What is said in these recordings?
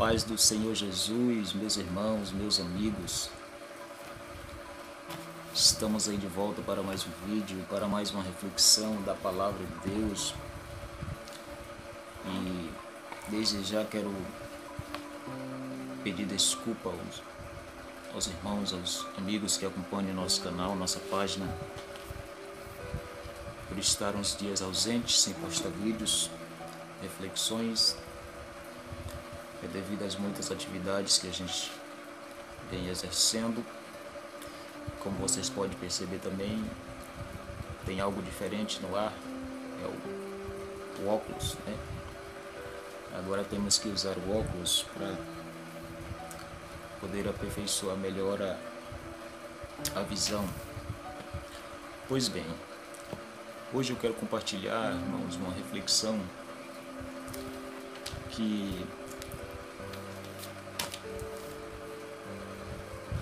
paz do Senhor Jesus, meus irmãos, meus amigos. Estamos aí de volta para mais um vídeo, para mais uma reflexão da Palavra de Deus. E desde já quero pedir desculpa aos irmãos, aos amigos que acompanham nosso canal, nossa página, por estar uns dias ausentes, sem postar vídeos, reflexões. É devido às muitas atividades que a gente vem exercendo. Como vocês podem perceber também, tem algo diferente no ar, é o óculos, né? Agora temos que usar o óculos para poder aperfeiçoar melhor a visão. Pois bem, hoje eu quero compartilhar, irmãos, uma reflexão que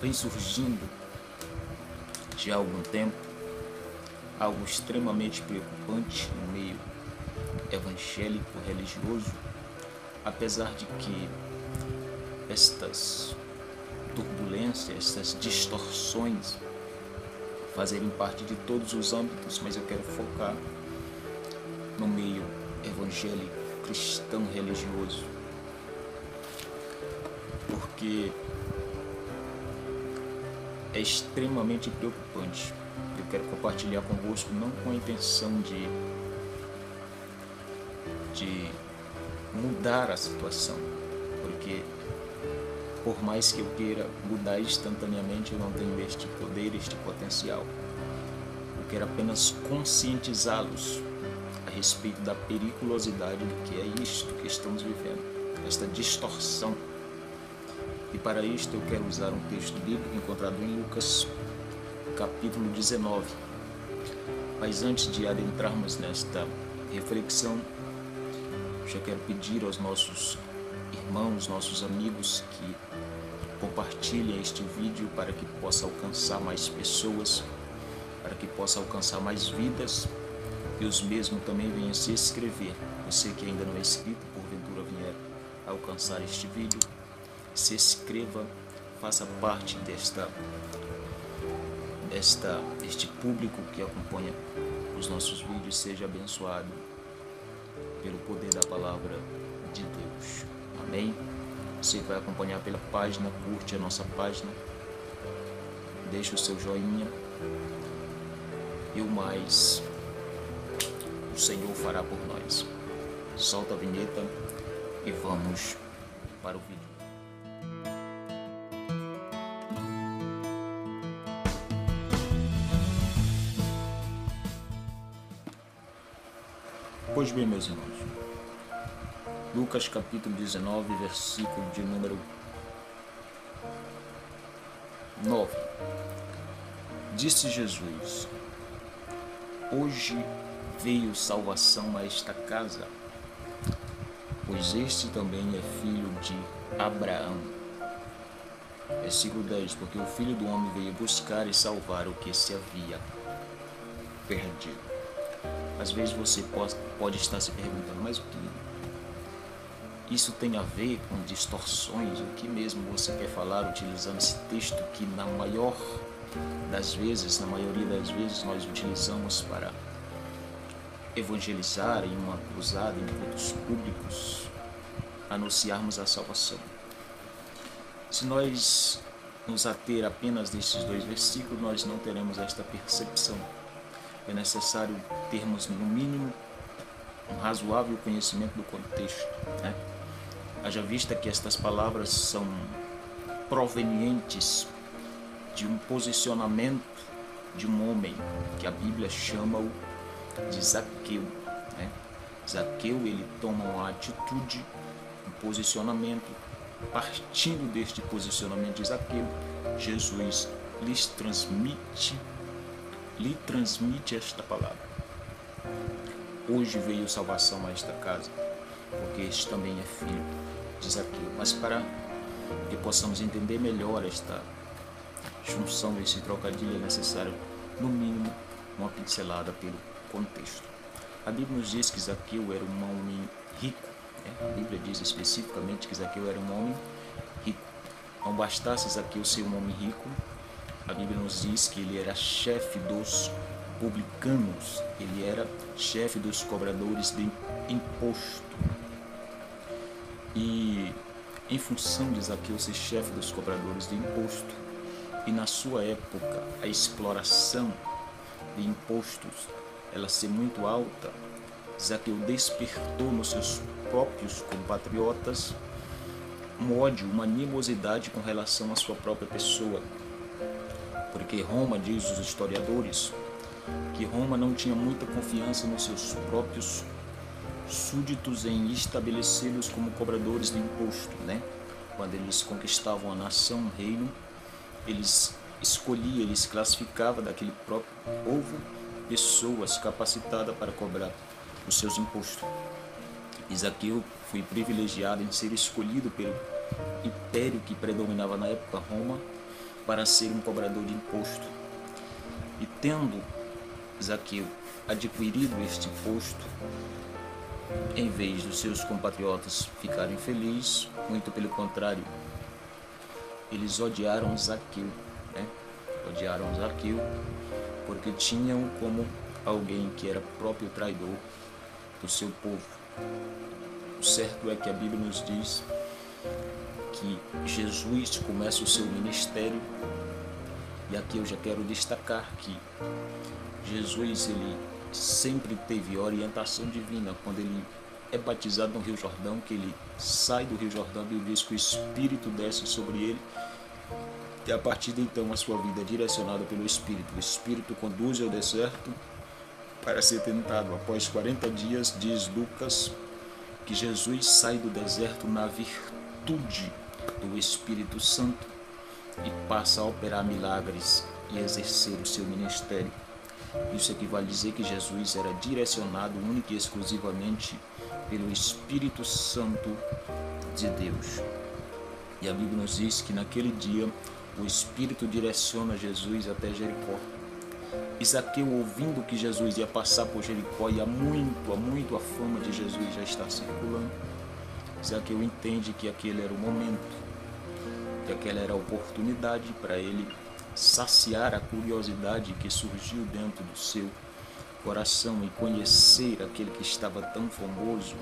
vem surgindo de há algum tempo, algo extremamente preocupante no meio evangélico religioso, apesar de que estas turbulências, estas distorções fazerem parte de todos os âmbitos, mas eu quero focar no meio evangélico, cristão, religioso, porque é extremamente preocupante. Eu quero compartilhar convosco não com a intenção de mudar a situação, porque por mais que eu queira mudar instantaneamente, eu não tenho este poder, este potencial. Eu quero apenas conscientizá-los a respeito da periculosidade do que é isto que estamos vivendo, esta distorção. E para isto eu quero usar um texto bíblico encontrado em Lucas, capítulo 19. Mas antes de adentrarmos nesta reflexão, já quero pedir aos nossos irmãos, nossos amigos, que compartilhem este vídeo para que possa alcançar mais pessoas, para que possa alcançar mais vidas, e os mesmos também venham se inscrever. Você que ainda não é inscrito, porventura vier a alcançar este vídeo, se inscreva, faça parte deste público que acompanha os nossos vídeos, seja abençoado pelo poder da palavra de Deus. Amém? Você vai acompanhar pela página, curte a nossa página, deixa o seu joinha, e o mais o Senhor fará por nós. Solta a vinheta e vamos para o vídeo. Pois bem, meus irmãos, Lucas capítulo 19, versículo de número 9. Disse Jesus: hoje veio salvação a esta casa, pois este também é filho de Abraão. Versículo 10. Porque o Filho do Homem veio buscar e salvar o que se havia perdido. Às vezes você pode estar se perguntando, mas o que isso tem a ver com distorções? O que mesmo você quer falar utilizando esse texto que na maioria das vezes nós utilizamos para evangelizar em uma cruzada, em cultos públicos, anunciarmos a salvação? Se nós nos ater apenas desses dois versículos, nós não teremos esta percepção. É necessário termos, no mínimo, um razoável conhecimento do contexto, né? Haja vista que estas palavras são provenientes de um posicionamento de um homem que a Bíblia chama-o de Zaqueu, né? Zaqueu, ele toma uma atitude, um posicionamento. Partindo deste posicionamento de Zaqueu, Jesus lhe transmite esta palavra. Hoje veio salvação a esta casa, porque este também é filho de Zaqueu. Mas para que possamos entender melhor esta junção, esse trocadilho, é necessário, no mínimo, uma pincelada pelo contexto. A Bíblia nos diz que Zaqueu era um homem rico, A Bíblia diz especificamente que Zaqueu era um homem rico. Não bastasse Zaqueu ser um homem rico, a Bíblia nos diz que ele era chefe dos publicanos, ele era chefe dos cobradores de imposto. E em função de Zaqueu ser chefe dos cobradores de imposto, e na sua época a exploração de impostos ela ser muito alta, Zaqueu despertou nos seus próprios compatriotas um ódio, uma animosidade com relação à sua própria pessoa. Porque Roma, diz os historiadores, que Roma não tinha muita confiança nos seus próprios súditos em estabelecê-los como cobradores de imposto, né? Quando eles conquistavam a nação, um reino, eles escolhiam, eles classificavam daquele próprio povo pessoas capacitadas para cobrar os seus impostos. E Zaqueu foi privilegiado em ser escolhido pelo império que predominava na época, Roma, para ser um cobrador de imposto. E tendo Zaqueu adquirido este posto, em vez dos seus compatriotas ficarem felizes, muito pelo contrário, eles odiaram Zaqueu, né? Odiaram Zaqueu porque tinham como alguém que era próprio traidor do seu povo. O certo é que a Bíblia nos diz que Jesus começa o seu ministério, e aqui eu já quero destacar que Jesus ele sempre teve orientação divina. Quando ele é batizado no Rio Jordão, que ele sai do Rio Jordão, ele diz que o Espírito desce sobre ele, e a partir de então a sua vida é direcionada pelo Espírito. O Espírito conduz ao deserto para ser tentado. Após 40 dias, diz Lucas, que Jesus sai do deserto na virtude do Espírito Santo e passa a operar milagres e exercer o seu ministério. Isso equivale a dizer que Jesus era direcionado única e exclusivamente pelo Espírito Santo de Deus. E a Bíblia nos diz que naquele dia o Espírito direciona Jesus até Jericó. E Zaqueu, ouvindo que Jesus ia passar por Jericó, e há muito a fama de Jesus já está circulando, Zaqueu entende que aquele era o momento, que aquela era a oportunidade para ele saciar a curiosidade que surgiu dentro do seu coração e conhecer aquele que estava tão famoso,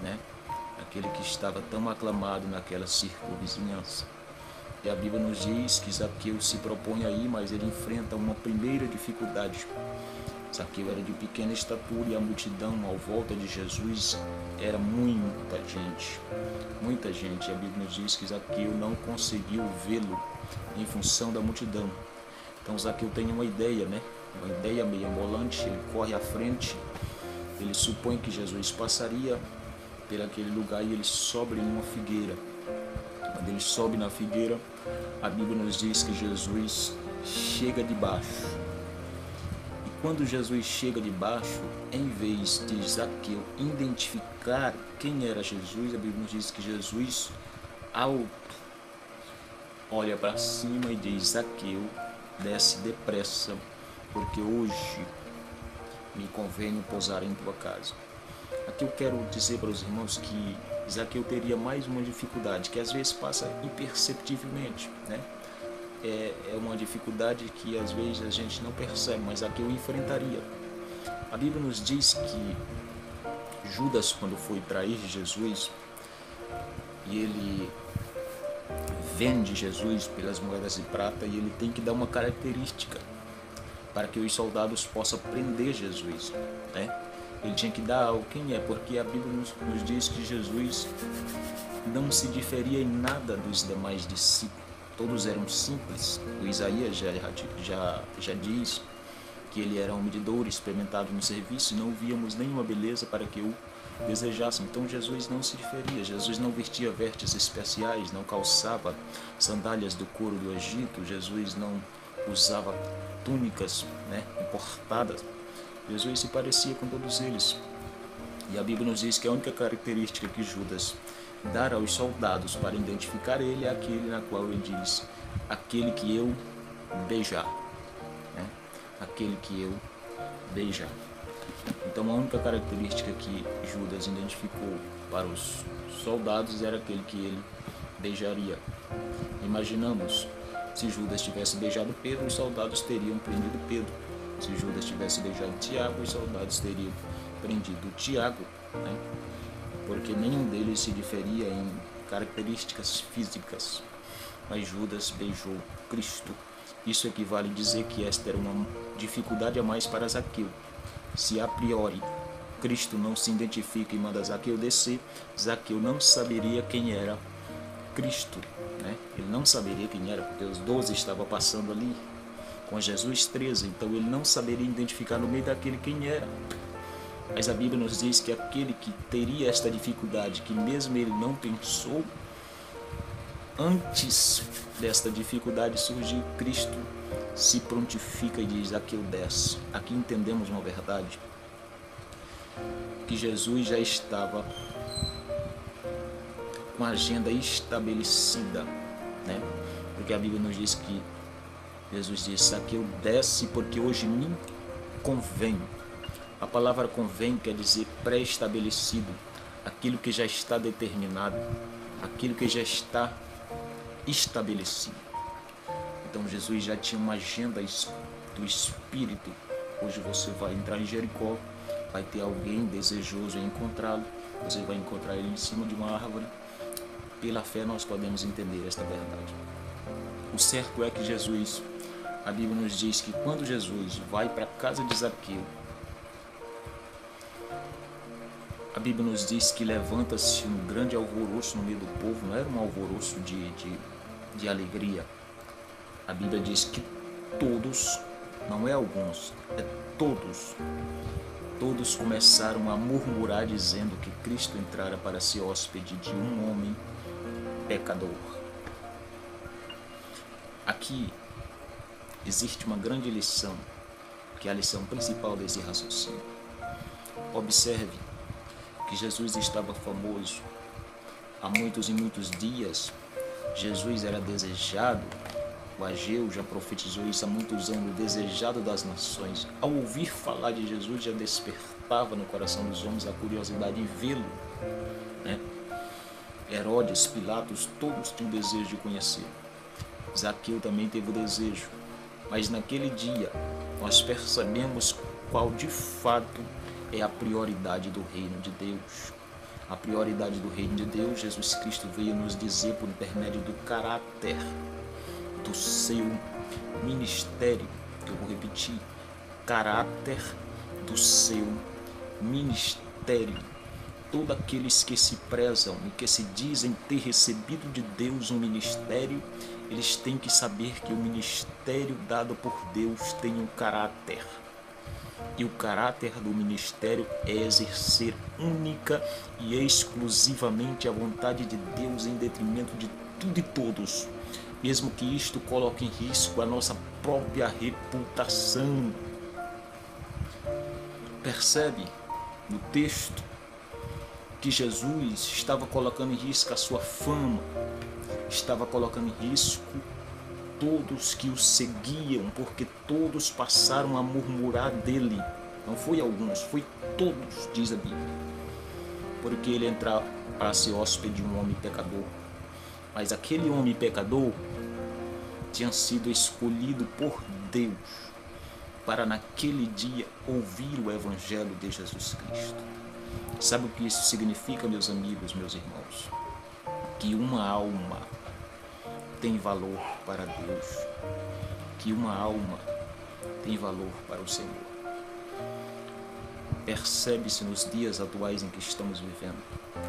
né? Aquele que estava tão aclamado naquela circunvizinhança. E a Bíblia nos diz que Zaqueu se propõe aí, mas ele enfrenta uma primeira dificuldade. Zaqueu era de pequena estatura e a multidão à volta de Jesus era muita gente. Muita gente. E a Bíblia nos diz que Zaqueu não conseguiu vê-lo em função da multidão. Então Zaqueu tem uma ideia, né? Uma ideia meio ambulante. Ele corre à frente, ele supõe que Jesus passaria por aquele lugar e ele sobe em uma figueira. Quando ele sobe na figueira, a Bíblia nos diz que Jesus chega de baixo. E quando Jesus chega de baixo, em vez de Zaqueu identificar quem era Jesus, a Bíblia nos diz que Jesus alto olha para cima e diz: Zaqueu, desce depressa, porque hoje me convém pousar em tua casa. Aqui eu quero dizer para os irmãos que Zaqueu teria mais uma dificuldade, que às vezes passa imperceptivelmente, né? É uma dificuldade que às vezes a gente não percebe, mas Zaqueu enfrentaria. A Bíblia nos diz que Judas, quando foi trair Jesus, e ele vende Jesus pelas moedas de prata, e ele tem que dar uma característica para que os soldados possam prender Jesus, né? Ele tinha que dar algo. Quem é? Porque a Bíblia nos diz que Jesus não se diferia em nada dos demais discípulos. Todos eram simples. O Isaías já diz que ele era um medidor, experimentado no serviço, e não víamos nenhuma beleza para que o desejassem. Então Jesus não se diferia. Jesus não vestia vestes especiais, não calçava sandálias do couro do Egito. Jesus não usava túnicas, né, importadas. Jesus se parecia com todos eles. E a Bíblia nos diz que a única característica que Judas dá aos soldados para identificar ele é aquele na qual ele diz: aquele que eu beijar, né? Aquele que eu beijar. Então a única característica que Judas identificou para os soldados era aquele que ele beijaria. Imaginamos, se Judas tivesse beijado Pedro, os soldados teriam prendido Pedro. Se Judas tivesse beijado Tiago, os soldados teriam prendido Tiago, né? Porque nenhum deles se diferia em características físicas. Mas Judas beijou Cristo. Isso equivale a dizer que esta era uma dificuldade a mais para Zaqueu. Se a priori Cristo não se identifica e manda Zaqueu descer, Zaqueu não saberia quem era Cristo, né? Ele não saberia quem era, porque os 12 estavam passando ali com Jesus 13, então ele não saberia identificar no meio daquele quem era. Mas a Bíblia nos diz que aquele que teria esta dificuldade, que mesmo ele não pensou, antes desta dificuldade surgir, Cristo se prontifica e diz: Zaqueu desce. Aqui entendemos uma verdade, que Jesus já estava com a agenda estabelecida, né? Porque a Bíblia nos diz que Jesus disse: Zaqueu desce porque hoje me convém. A palavra convém quer dizer pré-estabelecido, aquilo que já está determinado, aquilo que já está estabelecido. Então Jesus já tinha uma agenda do Espírito. Hoje você vai entrar em Jericó, vai ter alguém desejoso em encontrá-lo, você vai encontrar ele em cima de uma árvore. Pela fé nós podemos entender esta verdade. O certo é que Jesus, a Bíblia nos diz que quando Jesus vai para a casa de Zaqueu, a Bíblia nos diz que levanta-se um grande alvoroço no meio do povo. Não era um alvoroço de alegria. A Bíblia diz que todos, não é alguns, é todos começaram a murmurar dizendo que Cristo entrara para ser hóspede de um homem pecador. Aqui existe uma grande lição, que é a lição principal desse raciocínio. Observe que Jesus estava famoso há muitos e muitos dias. Jesus era desejado. O Ageu já profetizou isso há muitos anos, desejado das nações. Ao ouvir falar de Jesus, já despertava no coração dos homens a curiosidade de vê-lo, né? Herodes, Pilatos, todos tinham desejo de conhecê-lo. Zaqueu também teve o desejo. Mas naquele dia, nós percebemos qual de fato é a prioridade do reino de Deus. A prioridade do reino de Deus, Jesus Cristo veio nos dizer por intermédio do caráter do seu ministério. Eu vou repetir: caráter do seu ministério. Todos aqueles que se prezam e que se dizem ter recebido de Deus um ministério, eles têm que saber que o ministério dado por Deus tem um caráter. E o caráter do ministério é exercer única e exclusivamente a vontade de Deus em detrimento de tudo e todos, mesmo que isto coloque em risco a nossa própria reputação. Percebe no texto que Jesus estava colocando em risco a sua fama, estava colocando em risco todos que o seguiam, porque todos passaram a murmurar dele. Não foi alguns, foi todos, diz a Bíblia. Porque ele entrava para ser hóspede de um homem pecador. Mas aquele homem pecador tinha sido escolhido por Deus para naquele dia ouvir o Evangelho de Jesus Cristo. Sabe o que isso significa, meus amigos, meus irmãos? Que uma alma tem valor para Deus, que uma alma tem valor para o Senhor. Percebe-se nos dias atuais em que estamos vivendo.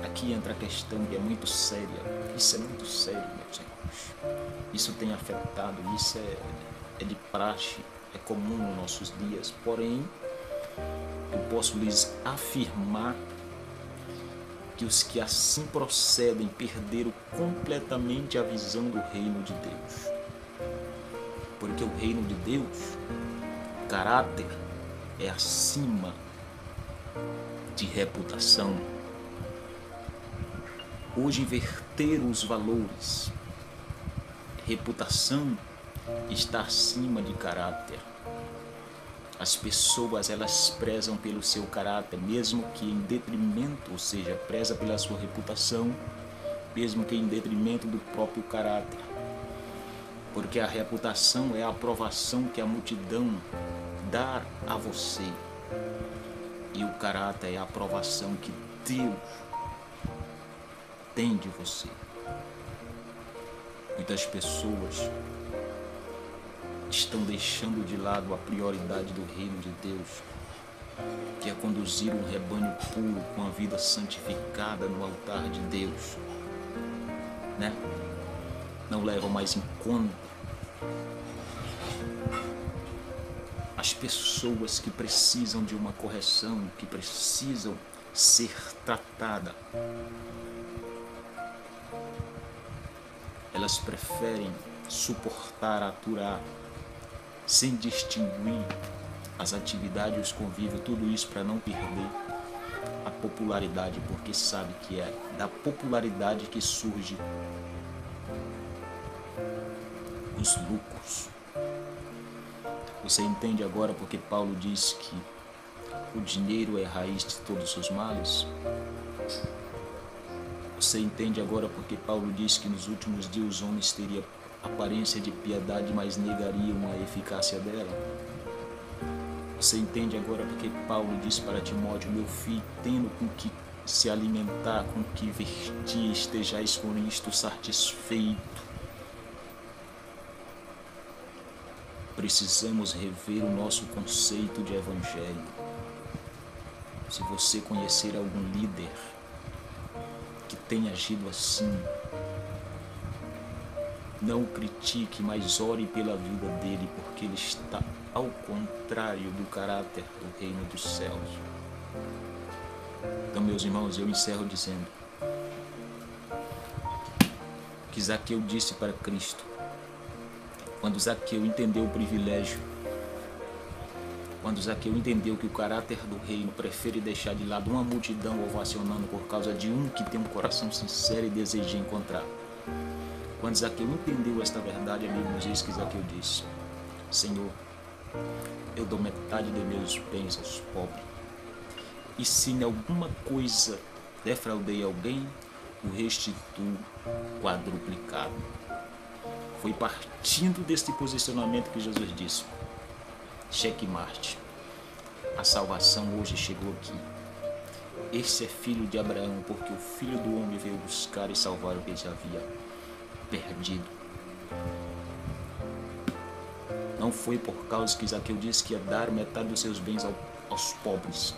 Aqui entra a questão que é muito séria. Isso é muito sério, meus irmãos. Isso tem afetado, isso é de praxe, é comum nos nossos dias. Porém, eu posso lhes afirmar que os que assim procedem perderam completamente a visão do reino de Deus. Porque o reino de Deus, caráter, é acima de reputação. Hoje, inverter os valores. Reputação está acima de caráter. As pessoas, elas prezam pelo seu caráter, mesmo que em detrimento, ou seja, preza pela sua reputação, mesmo que em detrimento do próprio caráter. Porque a reputação é a aprovação que a multidão dá a você. E o caráter é a aprovação que Deus tem de você. Muitas pessoas estão deixando de lado a prioridade do reino de Deus, que é conduzir um rebanho puro com a vida santificada no altar de Deus, né? Não levam mais em conta as pessoas que precisam de uma correção, que precisam ser tratadas. Elas preferem suportar, aturar, sem distinguir as atividades e os convívios, tudo isso para não perder a popularidade, porque sabe que é da popularidade que surge os lucros. Você entende agora porque Paulo diz que o dinheiro é a raiz de todos os males? Você entende agora porque Paulo diz que nos últimos dias os homens teriam aparência de piedade, mas negariam a eficácia dela? Você entende agora porque Paulo diz para Timóteo: meu filho, tendo com que se alimentar, com que vestir, estejais com isto satisfeito. Precisamos rever o nosso conceito de evangelho. Se você conhecer algum líder que tenha agido assim, não o critique, mas ore pela vida dele, porque ele está ao contrário do caráter do reino dos céus. Então, meus irmãos, eu encerro dizendo que Zaqueu disse para Cristo, quando Zaqueu entendeu o privilégio, quando Zaqueu entendeu que o caráter do reino prefere deixar de lado uma multidão ovacionando por causa de um que tem um coração sincero e deseja encontrar. Quando Zaqueu entendeu esta verdade, amigos, eis que Zaqueu disse: Senhor, eu dou metade de meus bens aos pobres, e se em alguma coisa defraudei alguém, o restituo quadruplicado. Foi partindo deste posicionamento que Jesus disse: checkmate, a salvação hoje chegou aqui. Esse é filho de Abraão, porque o Filho do Homem veio buscar e salvar o que já havia perdido. Não foi por causa que Zaqueu disse que ia dar metade dos seus bens aos pobres,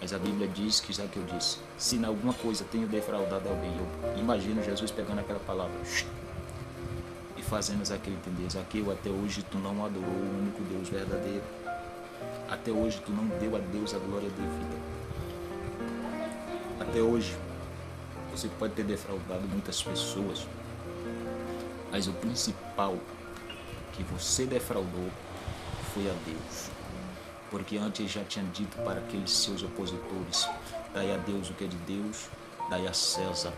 mas a Bíblia diz que Zaqueu disse: se em alguma coisa tenho defraudado alguém. Eu imagino Jesus pegando aquela palavra e fazendo Zaqueu entender: Zaqueu, até hoje tu não adorou o único Deus verdadeiro. Até hoje tu não deu a Deus a glória devida. Até hoje você pode ter defraudado muitas pessoas, mas o principal que você defraudou foi a Deus. Porque antes já tinha dito para aqueles seus opositores: dai a Deus o que é de Deus, dai a César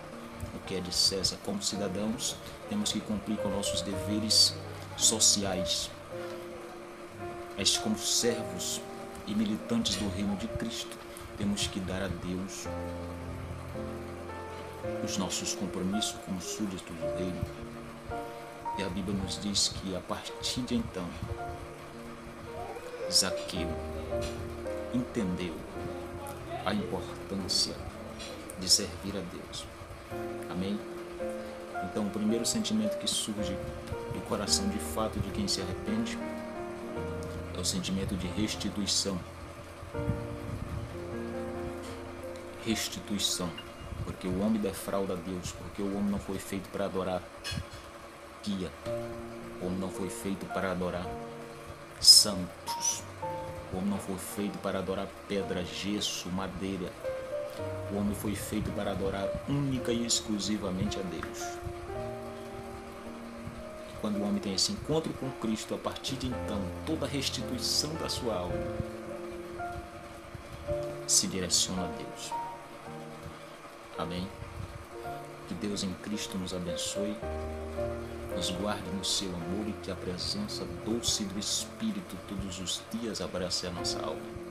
o que é de César. Como cidadãos, temos que cumprir com nossos deveres sociais. Mas como servos e militantes do reino de Cristo, temos que dar a Deus os nossos compromissos como súditos do reino. E a Bíblia nos diz que a partir de então, Zaqueu entendeu a importância de servir a Deus. Amém? Então, o primeiro sentimento que surge do coração de fato de quem se arrepende é o sentimento de restituição. Restituição. Porque o homem defrauda a Deus, porque o homem não foi feito para adorar guia, o homem não foi feito para adorar santos, o homem não foi feito para adorar pedra, gesso, madeira. O homem foi feito para adorar única e exclusivamente a Deus. E quando o homem tem esse encontro com Cristo, a partir de então, toda a restituição da sua alma se direciona a Deus. Amém? Que Deus em Cristo nos abençoe, nos guarde no seu amor e que a presença doce do Espírito todos os dias abrace a nossa alma.